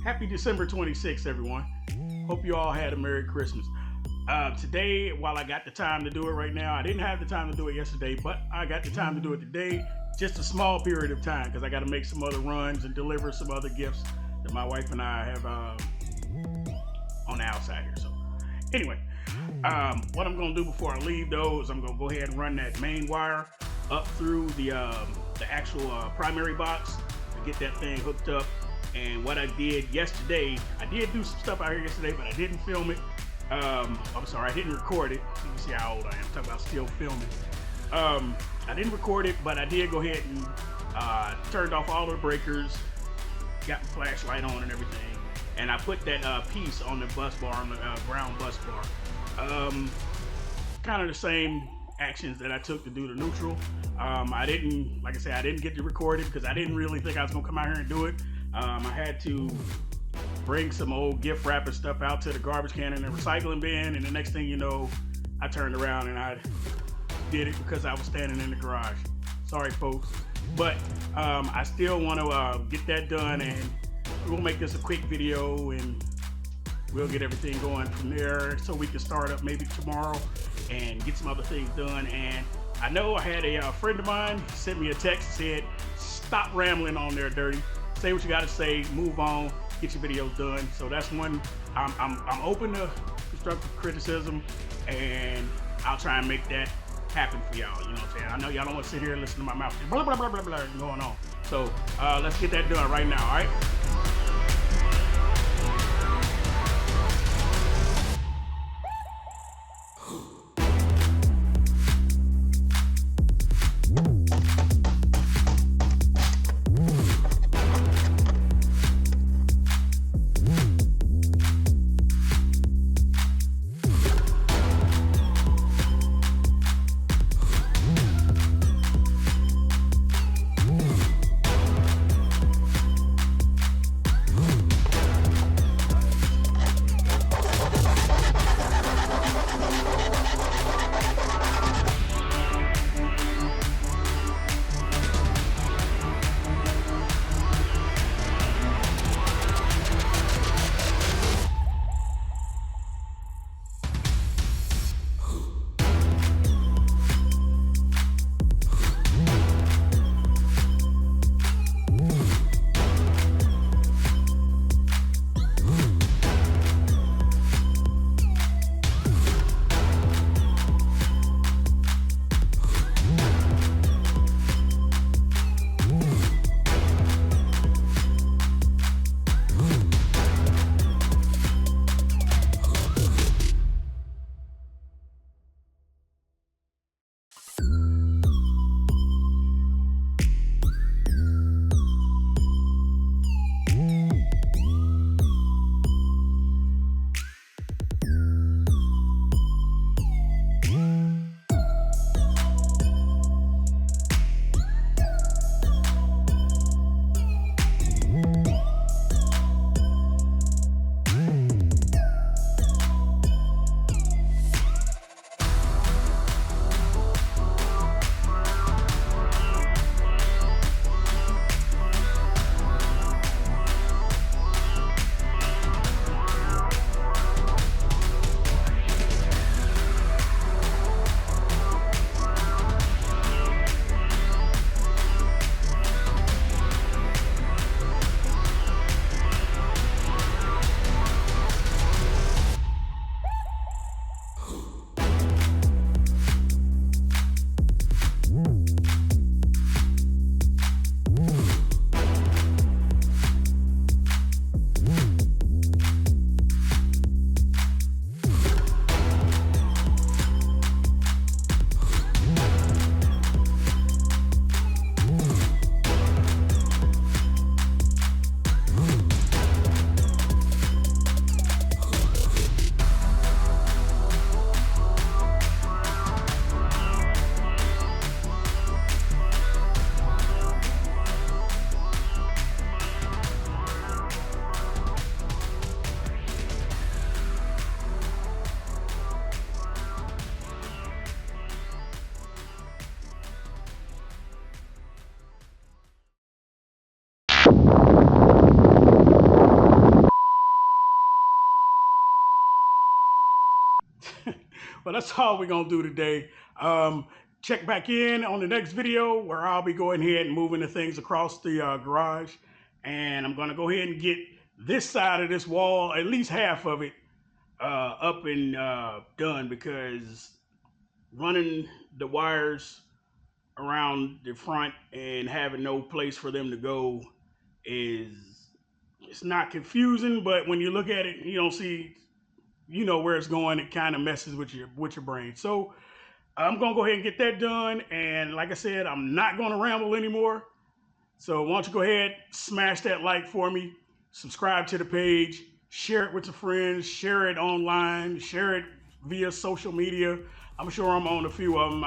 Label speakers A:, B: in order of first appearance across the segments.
A: Happy December 26th, everyone. Hope you all had a Merry Christmas. Today, while I got the time to do it right now, I didn't have the time to do it yesterday, but I got the time to do it today. Just a small period of time because I got to make some other runs and deliver some other gifts that my wife and I have on the outside here. So, anyway, what I'm going to do before I leave, though, is I'm going to go ahead and run that main wire up through the actual primary box to get that thing hooked up. And what I did yesterday, I did do some stuff out here yesterday, but I didn't film it. I'm sorry, I didn't record it. You can see how old I am. I'm talking about still filming. I didn't record it, but I did go ahead and turned off all the breakers, got the flashlight on and everything, and I put that piece on the bus bar, on the ground bus bar. Kind of the same actions that I took to do the neutral. I didn't, like I said, I didn't get to record it because I didn't really think I was gonna come out here and do it. I had to bring some old gift wrap and stuff out to the garbage can and the recycling bin, and the next thing you know, I turned around and I did it because I was standing in the garage. Sorry, folks, but I still want to get that done, and we'll make this a quick video, and we'll get everything going from there so we can start up maybe tomorrow and get some other things done. And I know I had a friend of mine sent me a text, said, "Stop rambling on there, Dirty. Say what you got to say, move on, get your videos done." So that's one. I'm open to constructive criticism, and I'll try and make that happen for y'all. You know what I'm saying? I know y'all don't want to sit here and listen to my mouth blah blah blah blah blah going on. So let's get that done right now. All right. But that's all we're gonna do today. Check back in on the next video where I'll be going ahead and moving the things across the garage. And I'm gonna go ahead and get this side of this wall, at least half of it, up and done, because running the wires around the front and having no place for them to go is, it's not confusing, but when you look at it, you don't see, you know where it's going. It kind of messes with your brain. So I'm gonna go ahead and get that done. And like I said, I'm not gonna ramble anymore. So why don't you go ahead, smash that like for me, subscribe to the page, share it with your friends, share it online, share it via social media. I'm sure I'm on a few of them.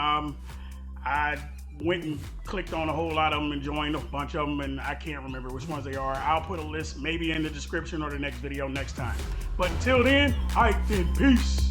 A: I went and clicked on a whole lot of them and joined a bunch of them, and I can't remember which ones they are. I'll put a list maybe in the description or the next video next time. But until then, all right then, peace.